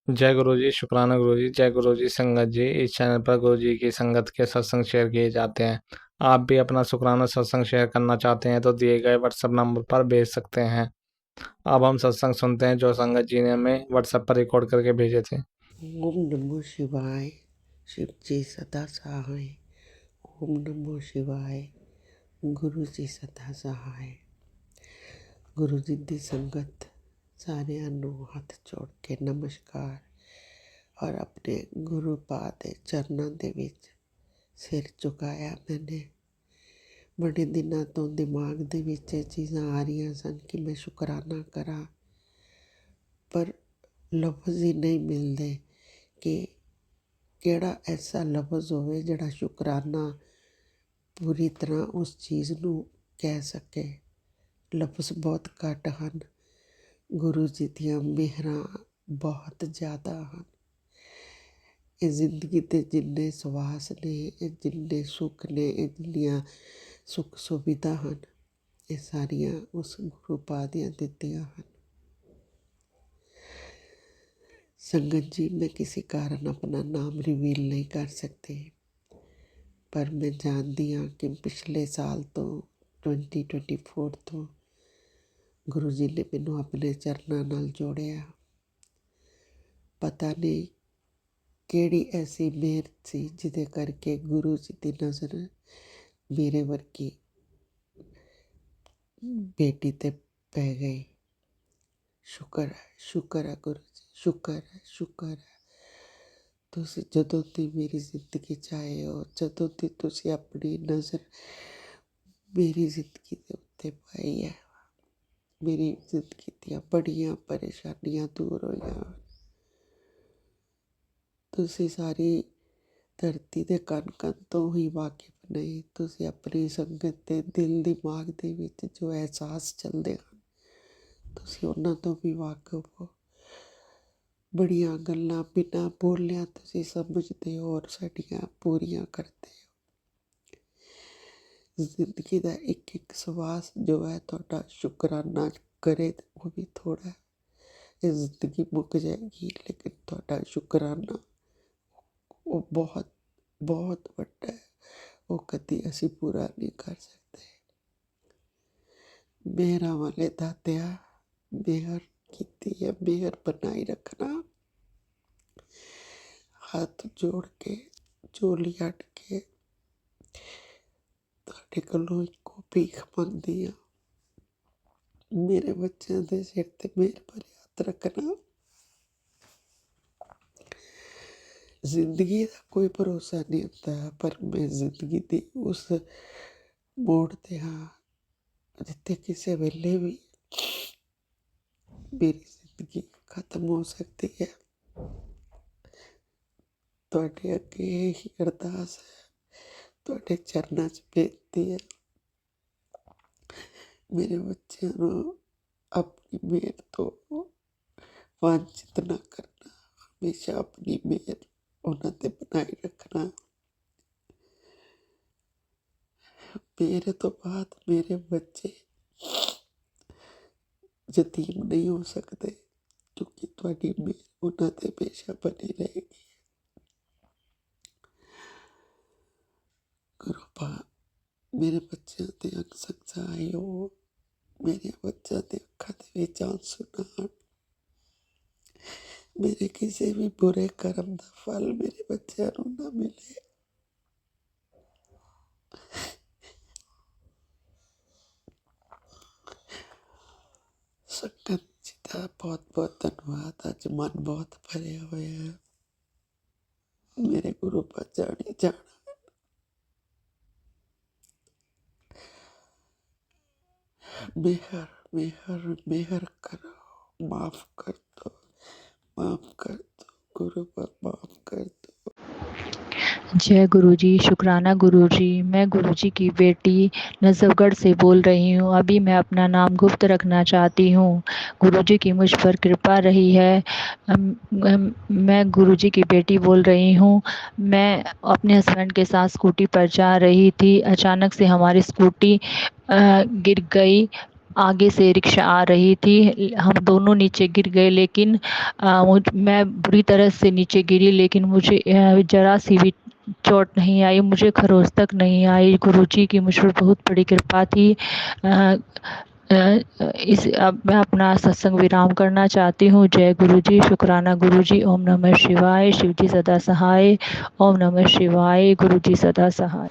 जय गुरु जी, शुक्राना गुरु जी। जय गुरु जी। संगत जी, इस चैनल पर गुरु जी की संगत के सत्संग शेयर किए जाते हैं। आप भी अपना शुक्राना सत्संग शेयर करना चाहते हैं तो दिए गए व्हाट्सएप नंबर पर भेज सकते हैं। अब हम सत्संग सुनते हैं जो संगत जी ने हमें व्हाट्सएप पर रिकॉर्ड करके भेजे थे। ओम नमो शिवाय। शिव जी सदा सहाय। ओम नमो शिवाय। गुरु जी सदा सहाय। गुरु जी ਦੀ ਸੰਗਤ ਸਾਰਿਆਂ ਨੂੰ ਹੱਥ ਜੋੜ ਕੇ ਨਮਸਕਾਰ ਔਰ ਆਪਣੇ ਗੁਰੂ ਪਾਦ ਦੇ ਚਰਨਾਂ ਦੇ ਵਿੱਚ ਸਿਰ ਝੁਕਾਇਆ। ਮੈਨੇ ਬੜੇ ਦਿਨਾਂ ਤੋਂ ਦਿਮਾਗ ਦੇ ਵਿੱਚ ਇਹ ਚੀਜ਼ਾਂ ਆ ਰਹੀਆਂ ਸਨ ਕਿ ਮੈਂ ਸ਼ੁਕਰਾਨਾ ਕਰਾਂ, ਪਰ ਲਫ਼ਜ਼ ਹੀ ਨਹੀਂ ਮਿਲਦੇ ਕਿ ਕਿਹੜਾ ਐਸਾ ਲਫ਼ਜ਼ ਹੋਵੇ ਜਿਹੜਾ ਸ਼ੁਕਰਾਨਾ ਪੂਰੀ ਤਰ੍ਹਾਂ ਉਸ ਚੀਜ਼ ਨੂੰ ਕਹਿ ਸਕੇ। ਲਫ਼ਜ਼ ਬਹੁਤ ਘੱਟ ਹਨ। ਗੁਰੂ ਜੀ ਦੀਆਂ ਮਿਹਰਾਂ ਬਹੁਤ ਜ਼ਿਆਦਾ ਹਨ। ਇਹ ਜ਼ਿੰਦਗੀ ਦੇ ਜਿੰਨੇ ਸਵਾਸ ਨੇ, ਇਹ ਜਿੰਨੇ ਸੁੱਖ ਨੇ, ਇਹ ਜਿੰਨੀਆਂ ਸੁੱਖ ਸੁਵਿਧਾ ਹਨ, ਇਹ ਸਾਰੀਆਂ ਉਸ ਗੁਰੂ ਪਾਦ ਦੀਆਂ ਦਿੱਤੀਆਂ ਹਨ। ਸੰਗਤ ਜੀ, ਮੈਂ ਕਿਸੇ ਕਾਰਨ ਆਪਣਾ ਨਾਮ ਰਿਵੀਲ ਨਹੀਂ ਕਰ ਸਕਦੀ, ਪਰ ਮੈਂ ਜਾਣਦੀ ਹਾਂ ਕਿ ਪਿਛਲੇ ਸਾਲ ਤੋਂ 2024 ਤੋਂ ਗੁਰੂ ਜੀ ਨੇ ਮੈਨੂੰ ਆਪਣੇ ਚਰਨਾਂ ਨਾਲ ਜੋੜਿਆ। ਪਤਾ ਨਹੀਂ ਕਿਹੜੀ ਐਸੀ ਮਿਹਰ ਸੀ ਜਿਹਦੇ ਕਰਕੇ ਗੁਰੂ ਜੀ ਦੀ ਨਜ਼ਰ ਮੇਰੇ ਵਰਗੀ ਬੇਟੀ 'ਤੇ ਪੈ ਗਈ। ਸ਼ੁਕਰ ਹੈ ਗੁਰੂ ਜੀ, ਸ਼ੁਕਰ ਹੈ। ਤੁਸੀਂ ਜਦੋਂ ਦੀ ਮੇਰੀ ਜ਼ਿੰਦਗੀ 'ਚ ਆਏ ਹੋ, ਜਦੋਂ ਦੀ ਤੁਸੀਂ ਆਪਣੀ ਨਜ਼ਰ ਮੇਰੀ ਜ਼ਿੰਦਗੀ ਦੇ ਉੱਤੇ ਪਾਈ ਹੈ, ਮੇਰੀ ਜ਼ਿੰਦਗੀ ਦੀਆਂ ਬੜੀਆਂ ਪਰੇਸ਼ਾਨੀਆਂ ਦੂਰ ਹੋਈਆਂ। ਤੁਸੀਂ ਸਾਰੀ ਧਰਤੀ ਦੇ ਕਣ ਕਣ ਤੋਂ ਹੀ ਵਾਕਿਫ ਨਹੀਂ, ਤੁਸੀਂ ਆਪਣੀ ਸੰਗਤ ਦੇ ਦਿਲ ਦਿਮਾਗ ਦੇ ਵਿੱਚ ਜੋ ਅਹਿਸਾਸ ਚੱਲਦੇ ਹਨ, ਤੁਸੀਂ ਉਹਨਾਂ ਤੋਂ ਵੀ ਵਾਕਿਫ ਹੋ। ਬੜੀਆਂ ਗੱਲਾਂ ਬਿਨਾਂ ਬੋਲਿਆਂ ਤੁਸੀਂ ਸਮਝਦੇ ਹੋ ਔਰ ਸਾਡੀਆਂ ਪੂਰੀਆਂ ਕਰਦੇ ਹੋ। ਜ਼ਿੰਦਗੀ ਦਾ ਇੱਕ ਇੱਕ ਸਵਾਸ ਜੋ ਹੈ ਤੁਹਾਡਾ ਸ਼ੁਕਰਾਨਾ ਕਰੇ ਉਹ ਵੀ ਥੋੜ੍ਹਾ ਹੈ। ਇਹ ਜ਼ਿੰਦਗੀ ਮੁੱਕ ਜਾਏਗੀ, ਲੇਕਿਨ ਤੁਹਾਡਾ ਸ਼ੁਕਰਾਨਾ ਉਹ ਬਹੁਤ ਬਹੁਤ ਵੱਡਾ ਹੈ। ਉਹ ਕਦੀ ਅਸੀਂ ਪੂਰਾ ਨਹੀਂ ਕਰ ਸਕਦੇ। ਮਿਹਰਾਂ ਵਾਲੇ ਦਾਤਿਆ, ਮਿਹਰ ਕੀਤੀ ਹੈ, ਮਿਹਰ ਬਣਾਈ ਰੱਖਣਾ। ਹੱਥ ਜੋੜ ਕੇ ਝੋਲੀ ਅੱਡ ਕੇ ਤੁਹਾਡੇ ਕੋਲੋਂ ਇੱਕੋ ਭੀਖ ਮੰਗਦੀ ਹਾਂ, ਮੇਰੇ ਬੱਚਿਆਂ ਦੇ ਸਿਰ 'ਤੇ ਮਿਹਰ ਭਰੇ ਹੱਥ ਰੱਖਣਾ। ਜ਼ਿੰਦਗੀ ਦਾ ਕੋਈ ਭਰੋਸਾ ਨਹੀਂ ਹੁੰਦਾ, ਪਰ ਮੈਂ ਜ਼ਿੰਦਗੀ ਦੀ ਉਸ ਮੋੜ 'ਤੇ ਹਾਂ ਜਿੱਥੇ ਕਿਸੇ ਵੇਲੇ ਵੀ ਮੇਰੀ ਜ਼ਿੰਦਗੀ ਖਤਮ ਹੋ ਸਕਦੀ ਹੈ। ਤੁਹਾਡੇ ਅੱਗੇ ਇਹੀ ਅਰਦਾਸ ਹੈ, ਤੁਹਾਡੇ ਚਰਨਾਂ 'ਚ ਬੇਨਤੀ ਹੈ, ਮੇਰੇ ਬੱਚਿਆਂ ਨੂੰ ਆਪਣੀ ਮਿਹਰ ਤੋਂ ਵਾਂਝਿਤ ਨਾ ਕਰਨਾ। ਹਮੇਸ਼ਾ ਆਪਣੀ ਮਿਹਰ ਉਹਨਾਂ 'ਤੇ ਬਣਾਈ ਰੱਖਣਾ। ਮੇਰੇ ਤੋਂ ਬਾਅਦ ਮੇਰੇ ਬੱਚੇ ਯਤੀਮ ਨਹੀਂ ਹੋ ਸਕਦੇ, ਕਿਉਂਕਿ ਤੁਹਾਡੀ ਮਿਹਰ ਉਹਨਾਂ 'ਤੇ ਹਮੇਸ਼ਾ ਬਣੀ ਰਹੇਗੀ। ਗੁਰੂ ਪਾਕ ਮੇਰੇ ਬੱਚਿਆਂ ਦੇ ਅਕਸਰ ਸਹਾਈ ਹੋ, ਮੇਰੇ ਬੱਚਿਆਂ ਦੇ ਅੱਖਾਂ ਦੇ ਵਿੱਚ ਆਂਸੂ ਨਾ ਆਉਣ, ਮੇਰੇ ਕਿਸੇ ਵੀ ਬੁਰੇ ਕਰਮ ਦਾ ਫਲ ਮੇਰੇ ਬੱਚਿਆਂ ਨੂੰ ਨਾ ਮਿਲੇ। ਸੰਗਤ ਜੀ ਦਾ ਬਹੁਤ ਬਹੁਤ ਧੰਨਵਾਦ। ਅੱਜ ਮਨ ਬਹੁਤ ਭਰਿਆ ਹੋਇਆ ਹੈ। ਮੇਰੇ ਗੁਰੂ ਪਾਸ ਜਾਣੀ ਜਾਣਾ। ਮਿਹਰ ਮਿਹਰ ਮਿਹਰ ਕਰੋ, माफ कर दो, माफ कर दो गुरु पर, माफ कर दो। जय गुरु जी, शुक्राना गुरु जी। मैं गुरु जी की बेटी नजफगढ़ से बोल रही हूँ। अभी मैं अपना नाम गुप्त रखना चाहती हूँ। गुरु जी की मुझ पर कृपा रही है। मैं गुरु जी की बेटी बोल रही हूँ। मैं अपने हस्बैंड के साथ स्कूटी पर जा रही थी। अचानक से हमारी स्कूटी गिर गई। आगे से रिक्शा आ रही थी। हम दोनों नीचे गिर गए, लेकिन मैं बुरी तरह से नीचे गिरी, लेकिन मुझे ज़रा सी भी चोट नहीं आई, मुझे खरोंच तक नहीं आई। गुरुजी की मुझ पर बहुत बड़ी कृपा थी। अब मैं अपना सत्संग विराम करना चाहती हूँ। जय गुरुजी, शुक्राना गुरुजी। ओम नमः शिवाय। शिवजी सदा सहाय। ओम नमः शिवाय। गुरुजी सदा सहाय।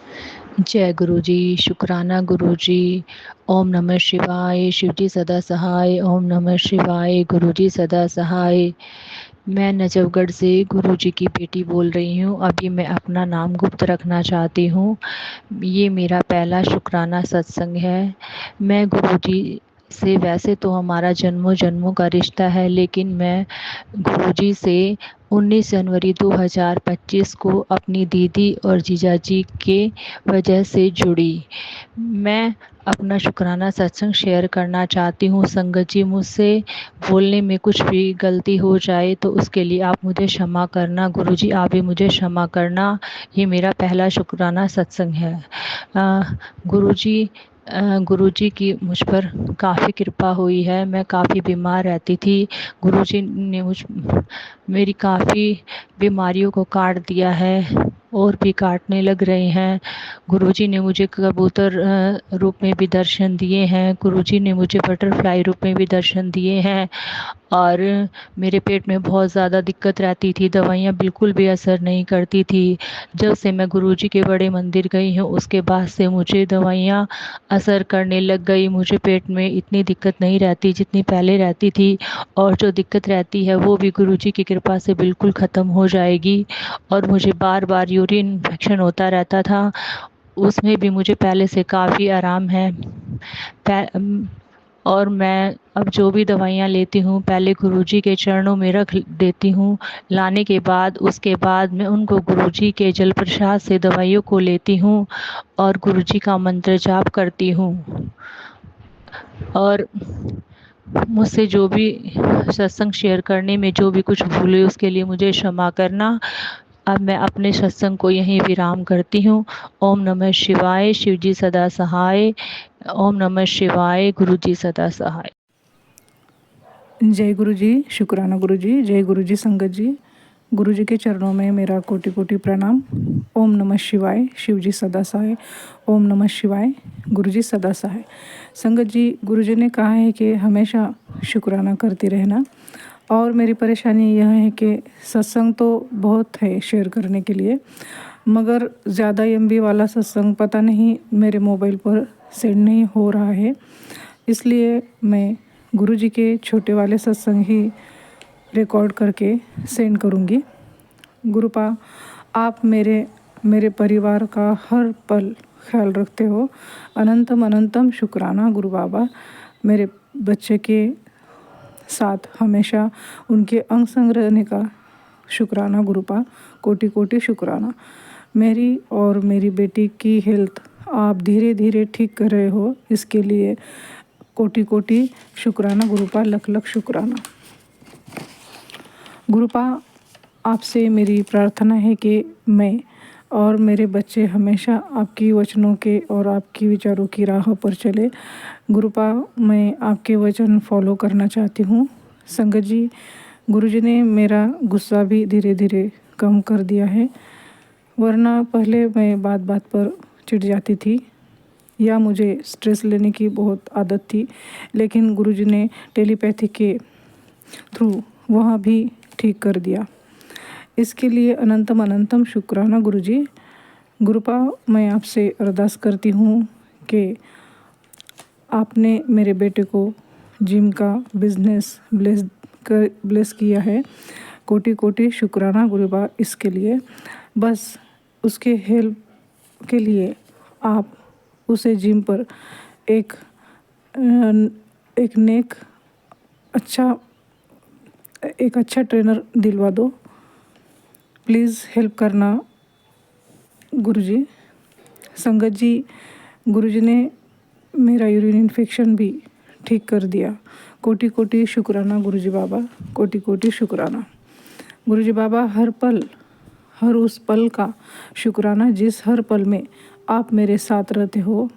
जय गुरुजी, शुक्राना गुरुजी। ओम नमः शिवाय। शिवजी सदा सहाय। ओम नमः शिवाय। गुरुजी सदा सहाय। मैं नजफगढ़ से गुरुजी की बेटी बोल रही हूँ। अभी मैं अपना नाम गुप्त रखना चाहती हूँ। ये मेरा पहला शुक्राना सत्संग है। मैं गुरुजी से, वैसे तो हमारा जन्मों जन्मों का रिश्ता है, लेकिन मैं गुरुजी से 19 जनवरी 2025 को अपनी दीदी और जीजाजी के वजह से जुड़ी। मैं अपना शुक्राना सत्संग शेयर करना चाहती हूँ। संगत जी, मुझसे बोलने में कुछ भी गलती हो जाए तो उसके लिए आप मुझे क्षमा करना। गुरुजी, आप भी मुझे क्षमा करना। ये मेरा पहला शुक्राना सत्संग है। गुरुजी की मुझ पर काफ़ी कृपा हुई है। मैं काफ़ी बीमार रहती थी। गुरुजी ने मेरी काफ़ी बीमारियों को काट दिया है और भी काटने लग रहे हैं। गुरुजी ने मुझे कबूतर रूप में भी दर्शन दिए हैं। गुरुजी ने मुझे बटरफ्लाई रूप में भी दर्शन दिए हैं। और मेरे पेट में बहुत ज़्यादा दिक्कत रहती थी। दवाइयाँ बिल्कुल भी असर नहीं करती थी। जब से मैं गुरुजी के बड़े मंदिर गई हूँ, उसके बाद से मुझे दवाइयाँ असर करने लग गई। मुझे पेट में इतनी दिक्कत नहीं रहती जितनी पहले रहती थी, और जो दिक्कत रहती है वो भी गुरुजी की कृपा से बिल्कुल ख़त्म हो जाएगी। और मुझे बार बार यूरिन इन्फेक्शन होता रहता था, उसमें भी मुझे पहले से काफ़ी आराम है। और मैं अब जो भी दवाइयाँ लेती हूँ, पहले गुरुजी के चरणों में रख देती हूँ। लाने के बाद उसके बाद मैं उनको गुरुजी के जल प्रसाद से दवाइयों को लेती हूँ और गुरुजी का मंत्र जाप करती हूँ। और मुझसे जो भी सत्संग शेयर करने में जो भी कुछ भूल हुई, उसके लिए मुझे क्षमा करना। अब मैं अपने सत्संग को यहीं विराम करती हूँ। ओम नमः शिवाय। शिवजी सदा सहाय। ओम नमः शिवाय। गुरुजी सदा सहाय। जय गुरु जी, शुक्राना गुरु जी। जय गुरु जी संगत जी। गुरु जी के चरणों में मेरा कोटि कोटि प्रणाम। ओम नमः शिवाय। शिव जी सदा सहाय। ओम नमः शिवाय। गुरु जी सदा सहाय। संगत जी, गुरु जी ने कहा है कि हमेशा शुक्राना करते रहना। और मेरी परेशानी यह है कि सत्संग तो बहुत है शेयर करने के लिए, मगर ज़्यादा एमबी वाला सत्संग पता नहीं मेरे मोबाइल पर सेंड नहीं हो रहा है। इसलिए मैं गुरु जी के छोटे वाले सत्संग ही रिकॉर्ड करके सेंड करूँगी। गुरुपा, आप मेरे परिवार का हर पल ख्याल रखते हो। अनंतम अनंतम शुक्राना गुरु बाबा। मेरे बच्चे के साथ हमेशा उनके अंग संग रहने का शुक्राना गुरुपा। कोटि कोटि शुक्राना। मेरी और मेरी बेटी की हेल्थ आप धीरे धीरे ठीक कर रहे हो, इसके लिए कोटि कोटि शुक्राना गुरुपा। लख लख शुक्राना गुरुपा। आपसे मेरी प्रार्थना है कि मैं और मेरे बच्चे हमेशा आपकी वचनों के और आपकी विचारों की राह पर चले। गुरुपा, मैं आपके वचन फॉलो करना चाहती हूँ। संगत जी, गुरुजी ने मेरा गुस्सा भी धीरे धीरे कम कर दिया है, वरना पहले मैं बात बात पर चिढ़ जाती थी या मुझे स्ट्रेस लेने की बहुत आदत थी, लेकिन गुरुजी ने टेलीपैथी के थ्रू वह भी ठीक कर दिया। इसके लिए अनंतम अनंतम शुक्राना गुरुजी। गुरुपा, मैं आपसे अरदास करती हूँ कि आपने मेरे बेटे को जिम का बिजनेस ब्लेस किया है। कोटि कोटि शुक्राना गुरुपा इसके लिए। बस उसके हेल्प के लिए आप उसे जिम पर एक अच्छा ट्रेनर दिलवा दो। प्लीज़ हेल्प करना गुरुजी। संगत जी, गुरुजी ने मेरा यूरिन इन्फेक्शन भी ठीक कर दिया। कोटि कोटि शुक्राना गुरुजी बाबा। कोटि कोटि शुक्राना गुरुजी बाबा। हर पल, हर उस पल का शुक्राना जिस हर पल में आप मेरे साथ रहते हो।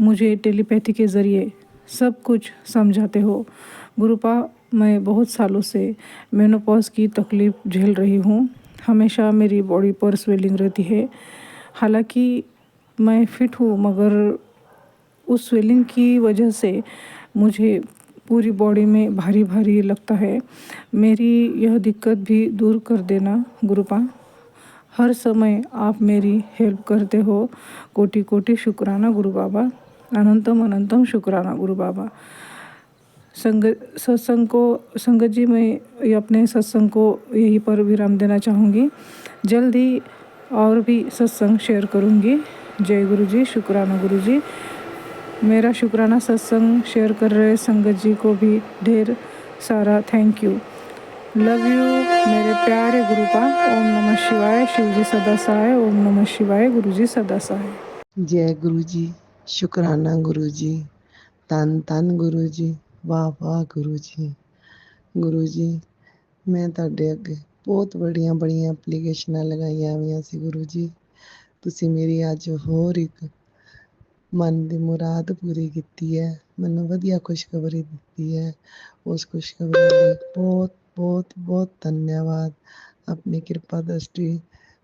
मुझे टेलीपैथी के ज़रिए सब कुछ समझाते हो। गुरुपा, मैं बहुत सालों से मेनोपॉज की तकलीफ़ झेल रही हूँ। हमेशा मेरी बॉडी पर स्वेलिंग रहती है। हालांकि मैं फिट हूँ, मगर उस स्वेलिंग की वजह से मुझे पूरी बॉडी में भारी भारी लगता है। मेरी यह दिक्कत भी दूर कर देना गुरुपा। हर समय आप मेरी हेल्प करते हो। कोटि कोटि शुक्राना गुरु बाबा। अनंतम अनंतम शुक्राना गुरु बाबा। संगत जी, मैं ये अपने सत्संग को यहीं पर विराम देना चाहूँगी। जल्द ही और भी सत्संग शेयर करूँगी। जय गुरु जी, शुक्राना गुरु जी। मेरा शुक्राना सत्संग शेयर कर रहे संगत जी को भी ढेर सारा थैंक यू। लव यू मेरे प्यारे गुरुपा। ओम नमः शिवाय। शिव जी सदा सहाय। ओम नमः शिवाय। गुरु जी सदा सहाय। जय गुरु जी, शुक्राना गुरु जी, धन धन गुरु जी, वाह वाह गुरु जी। गुरु जी, मैं ਤੁਹਾਡੇ ਅੱਗੇ ਬਹੁਤ ਬੜੀਆਂ ਬੜੀਆਂ ਐਪਲੀਕੇਸ਼ਨਾਂ ਲਗਾਈਆਂ ਹੋਈਆਂ ਸੀ ਗੁਰੂ ਜੀ। ਤੁਸੀਂ ਮੇਰੀ ਅੱਜ ਹੋਰ ਇੱਕ ਮਨ ਦੀ ਮੁਰਾਦ ਪੂਰੀ ਕੀਤੀ ਹੈ। ਮੈਨੂੰ ਵਧੀਆ ਖੁਸ਼ਖਬਰੀ ਦਿੱਤੀ ਹੈ। ਉਸ ਖੁਸ਼ਖਬਰੀ ਲਈ ਬਹੁਤ ਬਹੁਤ ਬਹੁਤ ਧੰਨਵਾਦ। ਆਪਣੀ ਕਿਰਪਾ ਦ੍ਰਿਸ਼ਟੀ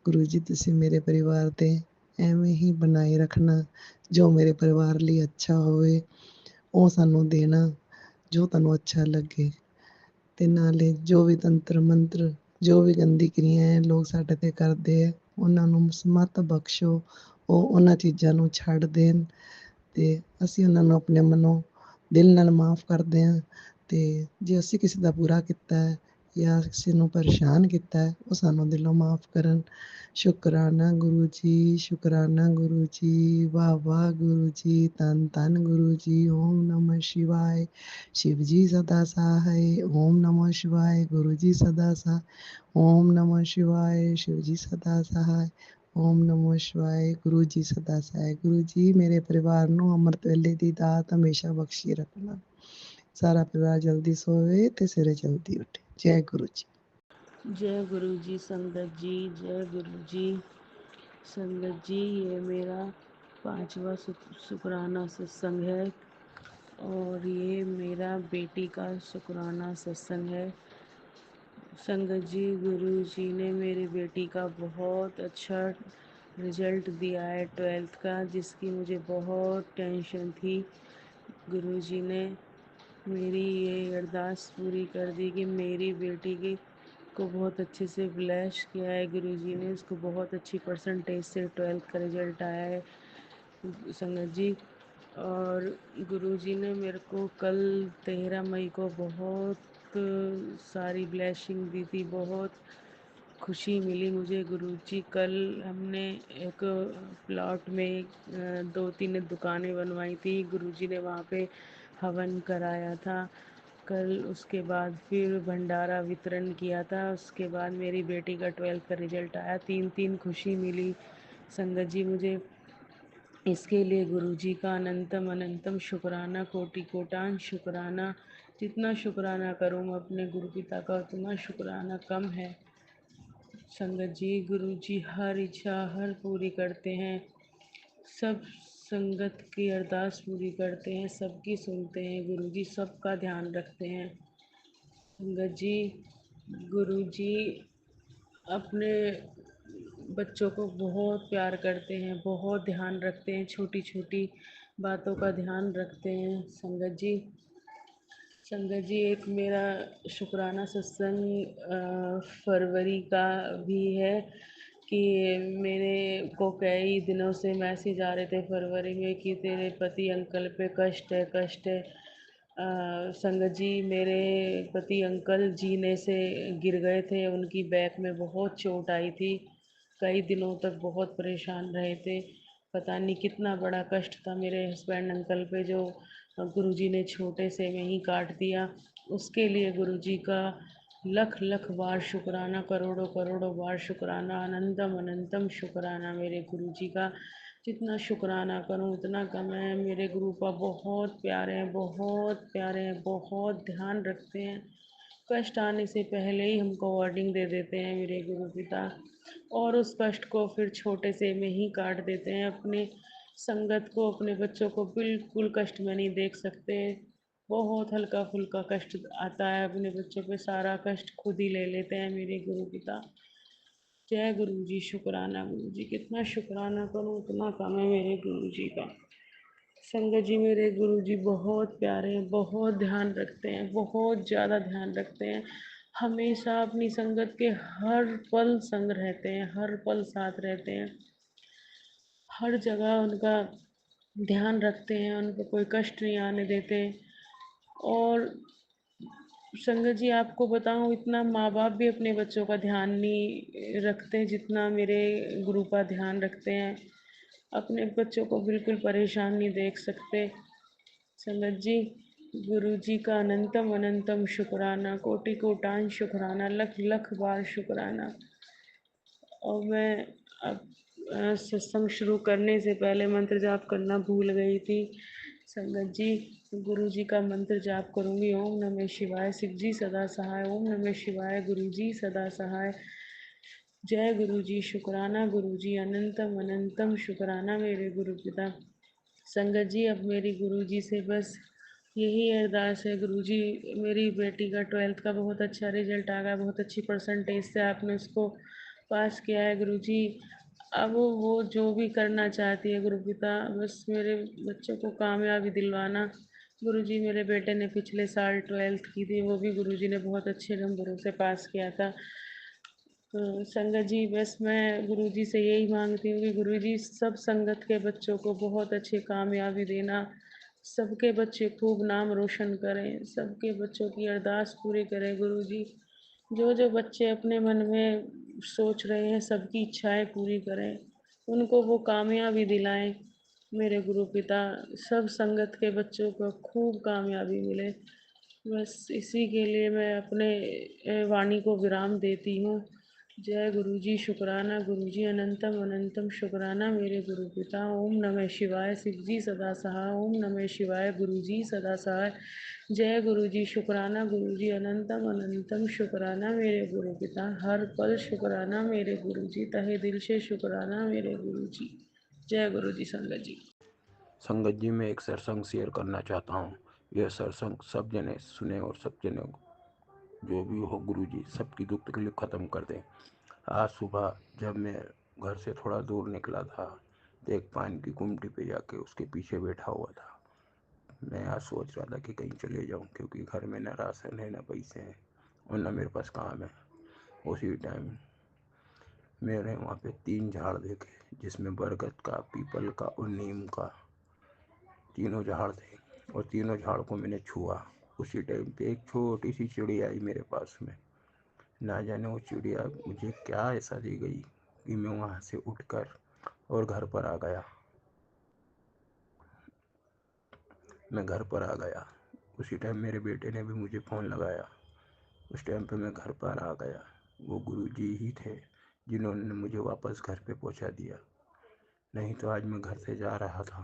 ਗੁਰੂ ਜੀ ਤੁਸੀਂ ਮੇਰੇ ਪਰਿਵਾਰ 'ਤੇ ਐਵੇਂ ਹੀ ਬਣਾਈ ਰੱਖਣਾ। ਜੋ ਮੇਰੇ ਪਰਿਵਾਰ ਲਈ ਅੱਛਾ ਹੋਵੇ ਉਹ ਸਾਨੂੰ ਦੇਣਾ, ਜੋ ਤੁਹਾਨੂੰ ਅੱਛਾ ਲੱਗੇ। ਅਤੇ ਨਾਲੇ ਜੋ ਵੀ ਤੰਤਰ ਮੰਤਰ, ਜੋ ਵੀ ਗੰਦੀ ਕਿਰਿਆ ਲੋਕ ਸਾਡੇ 'ਤੇ ਕਰਦੇ ਹੈ, ਉਹਨਾਂ ਨੂੰ ਸਮੱਤ ਬਖਸ਼ੋ। ਉਹ ਉਹਨਾਂ ਚੀਜ਼ਾਂ ਨੂੰ ਛੱਡ ਦੇਣ ਅਤੇ ਅਸੀਂ ਉਹਨਾਂ ਨੂੰ ਆਪਣੇ ਮਨੋਂ ਦਿਲ ਨਾਲ ਮਾਫ਼ ਕਰਦੇ ਹਾਂ। ਅਤੇ ਜੇ ਅਸੀਂ ਕਿਸੇ ਦਾ ਬੁਰਾ ਕੀਤਾ ਹੈ ਜਾਂ ਕਿਸੇ ਨੂੰ ਪਰੇਸ਼ਾਨ ਕੀਤਾ ਹੈ, ਉਹ ਸਾਨੂੰ ਦਿਲੋਂ ਮਾਫ਼ ਕਰਨ। ਸ਼ੁਕਰਾਨਾ ਗੁਰੂ ਜੀ, ਸ਼ੁਕਰਾਨਾ ਗੁਰੂ ਜੀ, ਵਾਹ ਵਾਹ ਗੁਰੂ ਜੀ, ਧੰਨ ਧੰਨ ਗੁਰੂ ਜੀ। ਓਮ ਨਮः शिवाय। शिव जी सदा सहाय। ओम नमः शिवाय। गुरु जी सदा सहाय। ओम नमः शिवाय। शिव जी सदा सहाय। ਓਮ ਨਮੋ ਸ਼ਿਵਾਏ। ਗੁਰੂ ਜੀ ਸਦਾ ਸਹਾਇ। ਗੁਰੂ ਜੀ, ਮੇਰੇ ਪਰਿਵਾਰ ਨੂੰ ਅੰਮ੍ਰਿਤ ਵੇਲੇ ਦੀ ਦਾਤ ਹਮੇਸ਼ਾ ਬਖਸ਼ੀ ਰੱਖਣਾ। ਸਾਰਾ ਪਰਿਵਾਰ ਜਲਦੀ ਸੋਵੇ ਤੇ ਸਵੇਰੇ ਜਲਦੀ ਉੱਠੇ। ਜੈ ਗੁਰੂ ਜੀ। जय गुरु जी संगत जी। जय गुरु जी संगत जी। ये मेरा 5वां शुक्राना सत्संग है और ये मेरा बेटी का शुक्राना सत्संग है। संगत जी, गुरु जी ने मेरी बेटी का बहुत अच्छा रिजल्ट दिया है 12th का, जिसकी मुझे बहुत टेंशन थी। गुरु जी ने मेरी ये अरदास पूरी कर दी कि मेरी बेटी की को बहुत अच्छे से ब्लेस किया है गुरु जी ने। उसको बहुत अच्छी परसेंटेज से 12th का रिजल्ट आया है संगत जी। और गुरु जी ने मेरे को कल 13 मई को बहुत सारी ब्लेसिंग दी थी। बहुत खुशी मिली मुझे गुरु जी। कल हमने एक प्लॉट में 2-3 दुकानें बनवाई थी। गुरु जी ने वहाँ पे हवन कराया था कल। उसके बाद फिर भंडारा वितरण किया था। उसके बाद मेरी बेटी का 12th का रिजल्ट आया। 3 खुशी मिली संगत जी मुझे। इसके लिए गुरु जी का अनंतम अनंतम शुक्राना, कोटि कोटान शुक्राना। जितना शुक्राना करूँ मैं अपने गुरु पिता का, उतना शुक्राना कम है संगत जी। गुरु जी हर इच्छा हर पूरी करते हैं। सब संगत की अरदास पूरी करते हैं, सबकी सुनते हैं गुरु जी, सबका ध्यान रखते हैं संगत जी। गुरु जी अपने बच्चों को बहुत प्यार करते हैं, बहुत ध्यान रखते हैं, छोटी छोटी बातों का ध्यान रखते हैं संगत जी। संगत जी, एक मेरा शुक्राना सत्संग फरवरी का भी है कि मेरे को कई दिनों से मैसेज आ रहे थे फरवरी में कि तेरे पति अंकल पे कष्ट है, कष्ट है। संगत जी, मेरे पति अंकल जीने से गिर गए थे। उनकी बैक में बहुत चोट आई थी। कई दिनों तक बहुत परेशान रहे थे। पता नहीं कितना बड़ा कष्ट था मेरे हस्बैंड अंकल पे, जो गुरुजी ने छोटे से में ही काट दिया। उसके लिए गुरुजी का लख लख बार शुक्राना, करोड़ों करोड़ों बार शुक्राना, अनंतम अनंतम शुक्राना मेरे गुरुजी का। जितना शुक्राना करूं उतना कम है। मेरे गुरुपा बहुत प्यारे हैं, बहुत प्यारे हैं, बहुत ध्यान रखते हैं। कष्ट आने से पहले ही हमको वार्निंग दे देते हैं मेरे गुरु पिता, और उस कष्ट को फिर छोटे से में ही काट देते हैं। अपने संगत को, अपने बच्चों को बिल्कुल कष्ट में नहीं देख सकते। बहुत हल्का-फुल्का कष्ट आता है अपने बच्चों पे, सारा कष्ट खुद ही ले लेते हैं मेरे गुरु पिता। जय गुरु जी, शुक्राना गुरु जी, कितना शुक्राना करूँ उतना कम है मेरे गुरु जी का। संगत जी, मेरे गुरु जी बहुत प्यारे हैं, बहुत ध्यान रखते हैं, बहुत ज़्यादा ध्यान रखते हैं। हमेशा अपनी संगत के हर पल संग रहते हैं, हर पल साथ रहते हैं। हर जगह उनका ध्यान रखते हैं, उन पे कोई कष्ट नहीं आने देते। और संगत जी, आपको बताऊँ, इतना माँ-बाप भी अपने बच्चों का ध्यान नहीं रखते जितना मेरे गुरुपा ध्यान रखते हैं। अपने बच्चों को बिल्कुल परेशान नहीं देख सकते। संगत जी, गुरु जी का अनंतम अनंतम शुक्राना, कोटि कोटान शुक्राना, लख लख बार शुक्राना। और मैं अब सत्संग शुरू करने से पहले मंत्र जाप करना भूल गई थी। संगत जी, गुरु जी का मंत्र जाप करूँगी। ओम नमः शिवाय, शिव जी सदा सहाय। ओम नमः शिवाय, गुरु जी सदा सहाय। जय गुरु जी, शुक्राना गुरु जी, अनंतम अनंतम शुक्राना मेरे गुरु पिता। संगत जी, अब मेरी गुरु जी से बस यही अरदास है। गुरु जी, मेरी बेटी का 12th का बहुत अच्छा रिजल्ट आ गया, बहुत अच्छी परसेंटेज से आपने उसको पास किया है गुरु जी। अब वो जो भी करना चाहती है गुरु पिता, बस मेरे बच्चों को कामयाबी दिलवाना। गुरु जी, मेरे बेटे ने पिछले साल 12th की थी, वो भी गुरु जी ने बहुत अच्छे नंबरों से पास किया था। संगत जी, बस मैं गुरु जी से यही मांगती हूँ कि गुरु जी सब संगत के बच्चों को बहुत अच्छी कामयाबी देना, सबके बच्चे खूब नाम रोशन करें, सबके बच्चों की अरदास पूरी करें गुरु जी। जो जो बच्चे अपने मन में सोच रहे हैं, सबकी इच्छाएं पूरी करें, उनको वो कामयाबी दिलाएं। मेरे गुरु पिता, सब संगत के बच्चों को खूब कामयाबी मिले। बस इसी के लिए मैं अपने वाणी को विराम देती हूँ। जय गुरु जी, शुक्राना गुरु जी, अनंतम अनंतम शुक्राना मेरे गुरु पिता। ओम नमः शिवाय, शिव जी सदा सहाय। ओम नमः शिवाय, गुरु जी सदा सहाय। जय गुरु जी, शुक्राना गुरु जी, अनंतम अनंतम शुक्राना मेरे गुरु पिता। हर पल शुक्राना मेरे गुरु जी, तहे दिल से शुक्राना मेरे गुरु जी। जय गुरु जी, संगत जी। संगत जी, मैं एक सत्संग शेयर करना चाहता हूँ। यह सत्संग सब जने सुने और सब जने जो भी हो गुरु जी सबकी दुख तकलीफ ख़त्म कर दें। आज सुबह जब मैं घर से थोड़ा दूर निकला था तो एक पान की गुमटी पे जाके उसके पीछे बैठा हुआ था। मैं आज सोच रहा था कि कहीं चले जाऊं, क्योंकि घर में न राशन है, न पैसे हैं और न मेरे पास काम है। उसी टाइम मैंने वहाँ पे 3 झाड़ देखे, जिसमें बरगद का, पीपल का और नीम का तीनों झाड़ थे। और तीनों झाड़ को मैंने छुआ। उसी टाइम पे एक छोटी सी चिड़िया आई मेरे पास में। ना जाने वो चिड़िया मुझे क्या ऐसा दी गई कि मैं वहाँ से उठकर और घर पर आ गया। मैं घर पर आ गया। उसी टाइम मेरे बेटे ने भी मुझे फ़ोन लगाया। उस टाइम पे मैं घर पर आ गया। वो गुरुजी ही थे जिन्होंने मुझे वापस घर पे पहुंचा दिया। नहीं तो आज मैं घर से जा रहा था,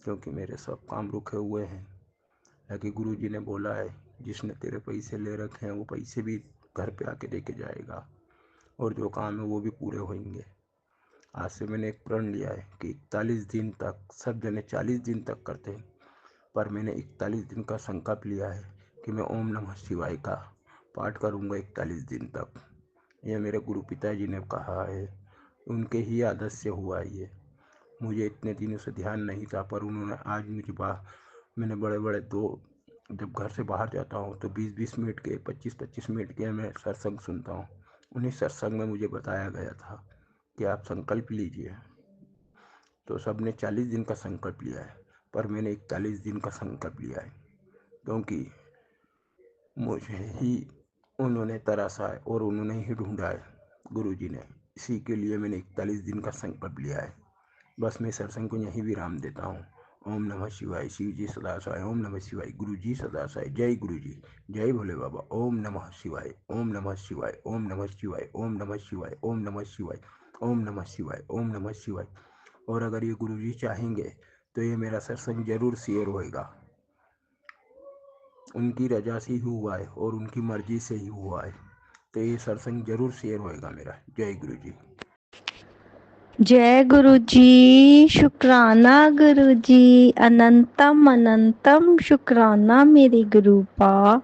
क्योंकि मेरे सब काम रुके हुए हैं। लेकिन गुरुजी ने बोला है, जिसने तेरे पैसे ले रखे हैं वो पैसे भी घर पे आके दे के जाएगा, और जो काम है वो भी पूरे होंगे। आज से मैंने एक प्रण लिया है कि 41 दिन तक, सब जने 40 दिन तक करते हैं, पर मैंने 41 दिन का संकल्प लिया है कि मैं ओम नमः शिवाय का पाठ करूँगा 41 दिन तक। यह मेरे गुरु पिताजी ने कहा है, उनके ही आदत से हुआ ये। मुझे इतने दिनों से ध्यान नहीं था, पर उन्होंने आज मुझे मैंने बड़े बड़े जब घर से बाहर जाता हूँ तो 20-20 मिनट के, 25-25 मिनट के मैं सत्संग सुनता हूँ। उन्हीं सत्संग में मुझे बताया गया था कि आप संकल्प लीजिए। तो सबने 40 दिन का संकल्प लिया है, पर मैंने 41 दिन का संकल्प लिया है, क्योंकि मुझे ही उन्होंने तराशा है और उन्होंने ही ढूंढा है, गुरुजी ने। इसी के लिए मैंने 41 दिन का संकल्प लिया है। बस मैं सत्संग को यहीं विराम देता हूँ। ओम नमः शिवाय, शिव जी सदा सहाय। ओम नमः शिवाय, गुरु जी सदा सहाय। जय गुरु जी, जय भोले बाबा। ओम नमः शिवाय, ओम नमः शिवाय, ओम नमः शिवाय, ओम नमः शिवाय, ओम नमः शिवाय, ओम नमः शिवाय, ओम नमः शिवाय। और अगर ये गुरु जी चाहेंगे तो ये मेरा सत्संग जरूर शेयर होएगा। उनकी रजा से ही हुआ है और उनकी मर्जी से ही हुआ है, तो ये सत्संग जरूर शेयर होएगा मेरा। जय गुरु जी। जय गुरु जी, शुक्राना गुरु जी, अनंतम अनंतम शुक्राना मेरे गुरुपा।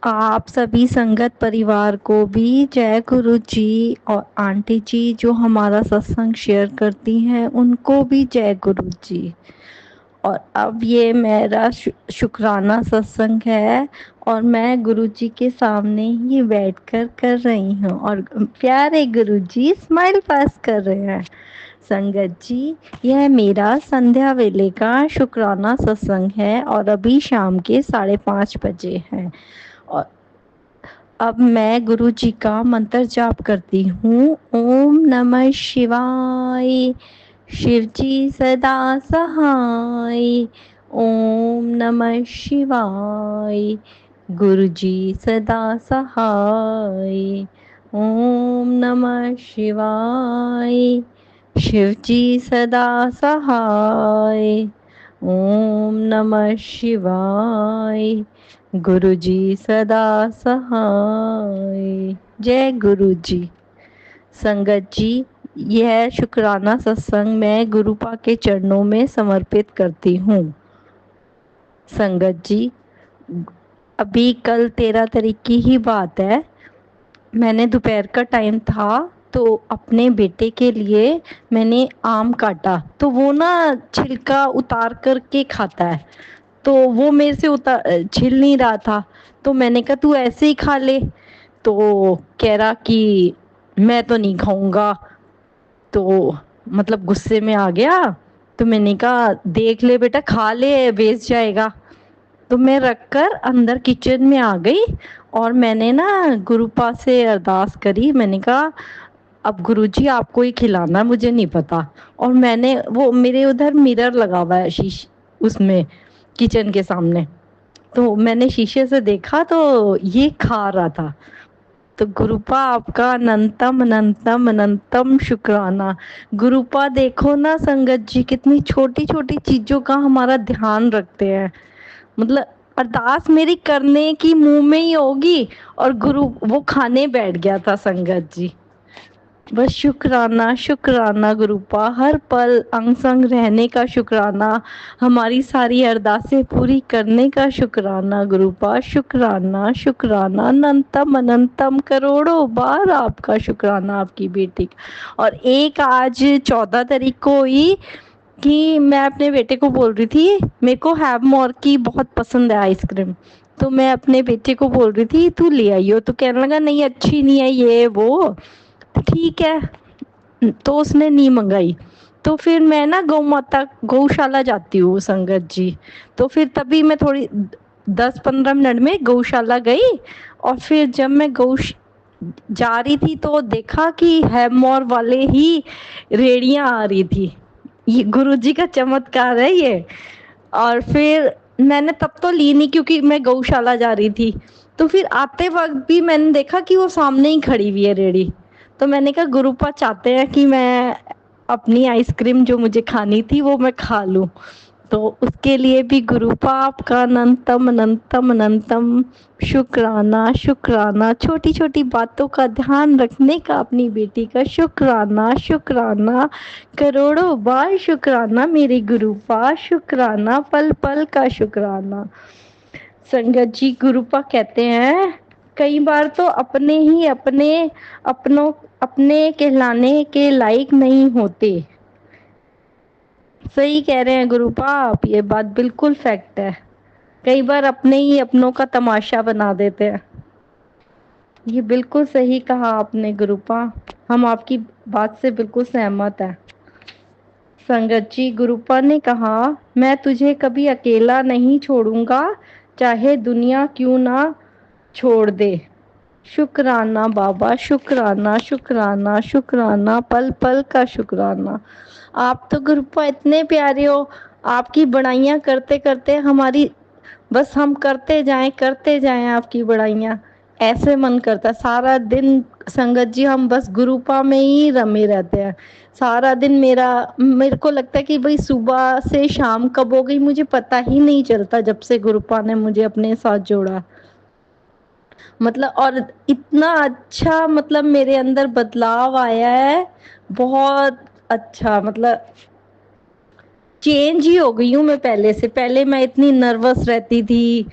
आप सभी संगत परिवार को भी जय गुरु जी, और आंटी जी जो हमारा सत्संग शेयर करती हैं उनको भी जय गुरु जी। और अब ये मेरा शुक्राना सत्संग है और मैं गुरु जी के सामने ही बैठकर कर रही हूँ और प्यारे गुरु जी स्माइल पास कर रहे हैं। संगत जी, यह मेरा संध्या वेले का शुक्राना सत्संग है और अभी शाम के 5:30 बजे है। और अब मैं गुरु जी का मंत्र जाप करती हूँ। ओम नमः शिवाय, शिव जी सदा सहाय। ओम नमः शिवाय, गुरु जी सदा सहाय। ओम नमः शिवाय, शिव जी सदा सहाय। ओम नमः शिवाय, गुरु जी सदा सहाय। जय गुरु जी। संगत जी, यह शुक्राना सत्संग मैं गुरुपा के चरणों में समर्पित करती हूँ। संगत जी, अभी कल 13 तारीख की ही बात है, मैंने दोपहर का टाइम था तो अपने बेटे के लिए मैंने आम काटा, तो वो ना छिलका उतार करके खाता है, तो वो मेरे से छिल नहीं रहा था, तो मैंने कहा तू ऐसे ही खा ले, तो कह रहा कि मैं तो नहीं खाऊंगा, तो मतलब गुस्से में आ गया। तो मैंने कहा देख ले बेटा, खा ले, वेस्ट जाएगा। तो मैं रखकर अंदर किचन में आ गई और मैंने ना गुरुपा से अरदास करी। मैंने कहा अब गुरुजी आपको ही खिलाना, मुझे नहीं पता। और मैंने वो मेरे उधर मिरर लगा हुआ है उसमें किचन के सामने, तो मैंने शीशे से देखा तो ये खा रहा था। तो गुरुपा आपका अनंतम अनंतम अनंतम शुक्राना। गुरुपा देखो ना संगत जी, कितनी छोटी छोटी चीजों का हमारा ध्यान रखते हैं। मतलब अरदास मेरी करने की मुंह में ही होगी और गुरु वो खाने बैठ गया था। संगत जी, बस शुक्राना शुक्राना गुरुपा, हर पल अंग संग रहने का शुक्राना, हमारी सारी अरदासें पूरी करने का शुक्राना गुरुपा। शुक्राना शुक्राना, अनंतम अनंतम करोड़ों बार आपका शुक्राना आपकी बेटी का। और एक आज 14 तारीख को हुई कि मैं अपने बेटे को बोल रही थी, मेरे को हैवमोर की बहुत पसंद है आइसक्रीम, तो मैं अपने बेटे को बोल रही थी तू ले आइयो, तो कहने लगा नहीं अच्छी नहीं है ये वो। ठीक है, तो उसने नहीं मंगाई। तो फिर मैं ना गौशाला जाती हूँ संगत जी, तो फिर तभी मैं थोड़ी 10-15 मिनट में गौशाला गई। और फिर जब मैं जा रही थी तो देखा कि हैवमोर वाले ही रेड़ियां आ रही थी। ये गुरुजी का चमत्कार है ये। और फिर मैंने तब तो ली नहीं क्योंकि मैं गौशाला जा रही थी। तो फिर आते वक्त भी मैंने देखा कि वो सामने ही खड़ी हुई है रेड़ी, तो मैंने कहा गुरुपा चाहते हैं कि मैं अपनी आइसक्रीम जो मुझे खानी थी वो मैं खा लूं, तो उसके लिए भी गुरुपा आपका अनंतम अनंतम अनंतम शुक्राना शुक्राना। छोटी छोटी बातों का ध्यान रखने का अपनी बेटी का शुक्राना शुक्राना, करोड़ों बार शुक्राना मेरे गुरुपा। शुक्राना पल पल का शुक्राना। संगत जी, गुरुपा कहते हैं कई बार तो अपने ही अपने कहलाने के लायक नहीं होते। सही कह रहे हैं गुरुपा आप, ये बात बिल्कुल फैक्ट है। कई बार अपने ही अपनों का तमाशा बना देते हैं। ये बिल्कुल सही कहा आपने गुरुपा, हम आपकी बात से बिल्कुल सहमत हैं। संगत जी, गुरुपा ने कहा मैं तुझे कभी अकेला नहीं छोड़ूंगा, चाहे दुनिया क्यों ना छोड़ दे। शुक्राना बाबा, शुक्राना शुक्राना शुक्राना, पल पल का शुक्राना। आप तो गुरुपा इतने प्यारे हो, आपकी बड़ाइयाँ करते करते हमारी बस हम करते जाएं आपकी बड़ाइयाँ। ऐसे मन करता है सारा दिन संगत जी, हम बस गुरुपा में ही रमे रहते हैं सारा दिन। मेरे को लगता है कि भाई सुबह से शाम कब हो गई मुझे पता ही नहीं चलता, जब से गुरुपा ने मुझे अपने साथ जोड़ा। मतलब और इतना अच्छा मतलब मेरे अंदर बदलाव आया है, बहुत अच्छा मतलब चेंज ही हो गई हूँ मैं पहले से। पहले मैं इतनी नर्वस रहती थी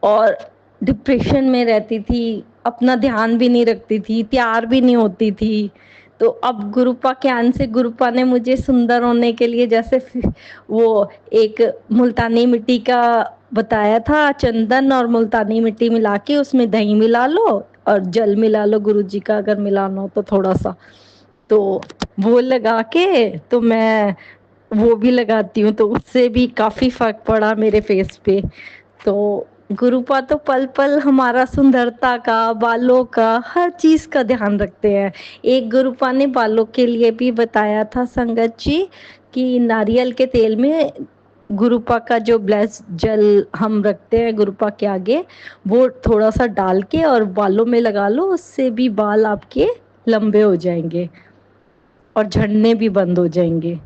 और डिप्रेशन में रहती थी, अपना ध्यान भी नहीं रखती थी, तैयार भी नहीं होती थी। तो अब गुरुपा ज्ञान से गुरुपा ने मुझे सुंदर होने के लिए जैसे वो एक मुल्तानी मिट्टी का बताया था, चंदन और मुल्तानी मिट्टी मिला के उसमें दही मिला लो और जल मिला लो, गुरुजी का अगर मिलाना हो तो थोड़ा सा, तो वो लगा के तो मैं वो भी लगाती हूँ, तो उससे भी काफी फर्क पड़ा मेरे फेस पे। तो गुरुपा तो पल पल हमारा सुंदरता का, बालों का, हर चीज का ध्यान रखते हैं। एक गुरुपा ने बालों के लिए भी बताया था संगत जी कि नारियल के तेल में गुरुपा का जो ब्लेस जल हम रखते हैं गुरुपा के आगे, वो थोड़ा सा डाल के और बालों में लगा लो, उससे भी बाल आपके लंबे हो जाएंगे और झड़ने भी बंद हो जाएंगे।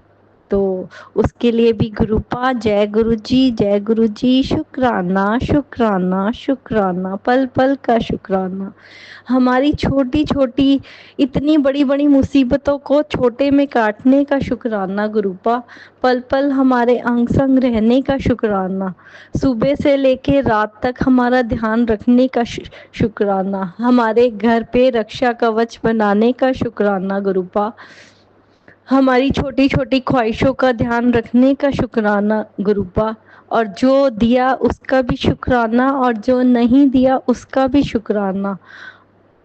तो उसके लिए भी गुरुपा जय गुरु जी, शुक्राना शुक्राना शुक्राना, पल पल का शुक्राना। हमारी छोटी छोटी इतनी बड़ी बड़ी मुसीबतों को छोटे में काटने का शुक्राना गुरुपा, पल पल हमारे अंग संग रहने का शुक्राना, सुबह से लेके रात तक हमारा ध्यान रखने का शुक्राना, हमारे घर पे रक्षा कवच बनाने का शुक्राना गुरुपा, हमारी छोटी छोटी ख्वाहिशों का ध्यान रखने का शुक्राना गुरुपा, और जो दिया उसका भी शुक्राना और जो नहीं दिया उसका भी शुक्राना,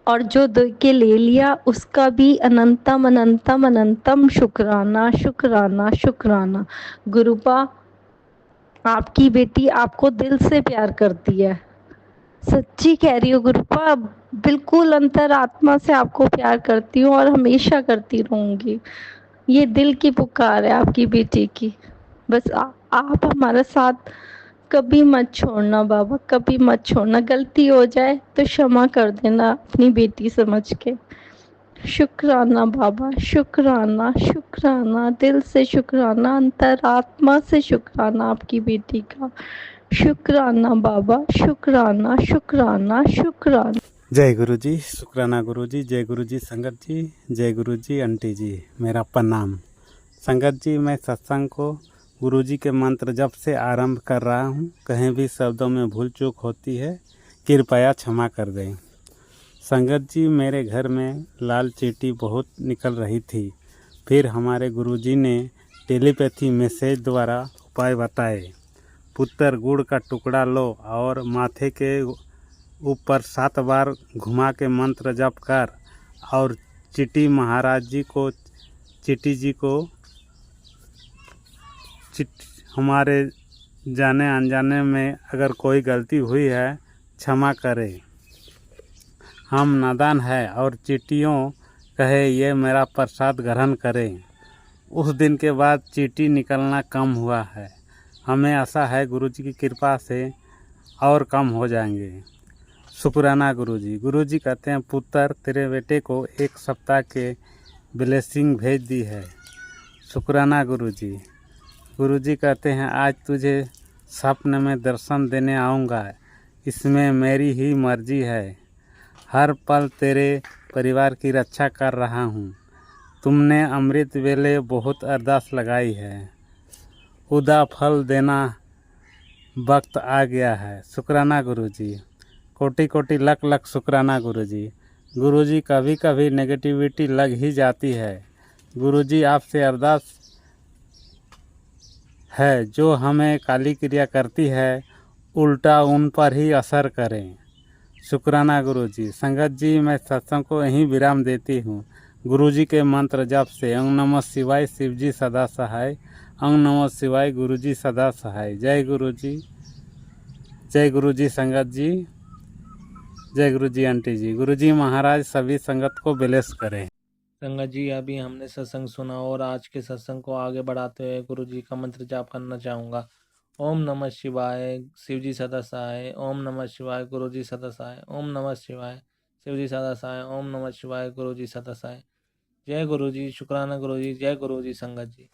और जो दे के ले लिया उसका भी अनंतम अनंतम अनंतम शुक्राना शुक्राना शुक्राना। गुरुपा आपकी बेटी आपको दिल से प्यार करती है, सच्ची कह रही हूँ गुरुपा, बिल्कुल अंतरात्मा से आपको प्यार करती हूँ और हमेशा करती रहूंगी। ये दिल की पुकार है आपकी बेटी की। बस आप हमारा साथ कभी मत छोड़ना बाबा, कभी मत छोड़ना। गलती हो जाए तो क्षमा कर देना अपनी बेटी समझ के। शुक्राना बाबा, शुक्राना शुक्राना, दिल से शुक्राना, अंतरात्मा से शुक्राना आपकी बेटी का। शुक्राना बाबा, शुक्राना शुक्राना शुक्राना। जय गुरु जी, शुक्राना गुरु जी, जय गुरु जी संगत जी, जय गुरु जी आंटी जी, मेरा प्रणाम। संगत जी, मैं सत्संग को गुरु जी के मंत्र जप से आरंभ कर रहा हूँ। कहीं भी शब्दों में भूल चूक होती है, कृपया क्षमा कर दें। संगत जी, मेरे घर में लाल चींटी बहुत निकल रही थी। फिर हमारे गुरु जी ने टेलीपैथी मैसेज द्वारा उपाय बताए। पुत्र, गुड़ का टुकड़ा लो और माथे के ऊपर 7 बार घुमा के मंत्र जप कर, और चींटी महाराज जी को, चींटी जी को हमारे जाने अनजाने में अगर कोई गलती हुई है क्षमा करें, हम नादान है, और चींटियों कहे ये मेरा प्रसाद ग्रहण करें। उस दिन के बाद चींटी निकलना कम हुआ है। हमें आशा है गुरु जी की कृपा से और कम हो जाएंगे। शुक्राना गुरु जी। गुरु जी कहते हैं, पुत्र, तेरे बेटे को 1 सप्ताह के ब्लेसिंग भेज दी है। शुक्राना गुरु जी। गुरु जी कहते हैं, आज तुझे स्वप्न में दर्शन देने आऊँगा, इसमें मेरी ही मर्जी है। हर पल तेरे परिवार की रक्षा कर रहा हूँ। तुमने अमृत वेले बहुत अरदास लगाई है, उदा फल देना वक्त आ गया है। शुक्राना गुरु जी। कोटि कोटि लख लख शुक्राना गुरु जी। गुरु जी, कभी कभी नेगेटिविटी लग ही जाती है। गुरु जी, आपसे अरदास है, जो हमें काली क्रिया करती है उल्टा उन पर ही असर करें। शुक्राना गुरु जी। संगत जी, मैं सत्संग को यहीं विराम देती हूँ। गुरु जी के मंत्र जप से ओम नमः शिवाय, शिव जी सदा सहाय। ओम नमः शिवाय, गुरु जी सदा सहाय। जय गुरु जी, जय गुरु जी संगत जी, जय गुरु जी आंटी जी। गुरु जी महाराज सभी संगत को ब्लेस करें। संगत जी, अभी हमने सत्संग सुना और आज के सत्संग को आगे बढ़ाते हुए गुरु जी का मंत्र जाप करना चाहूँगा। ओम नमः शिवाय, शिव जी सदा सहाय। ओम नमः शिवाय, गुरु जी सदा सहाय। ओम नमः शिवाय, शिव जी सदा सहाय। ओम नमः शिवाय, गुरु जी सदा सहाय। जय गुरु जी, शुक्राना गुरु जी, जय गुरु जी संगत जी।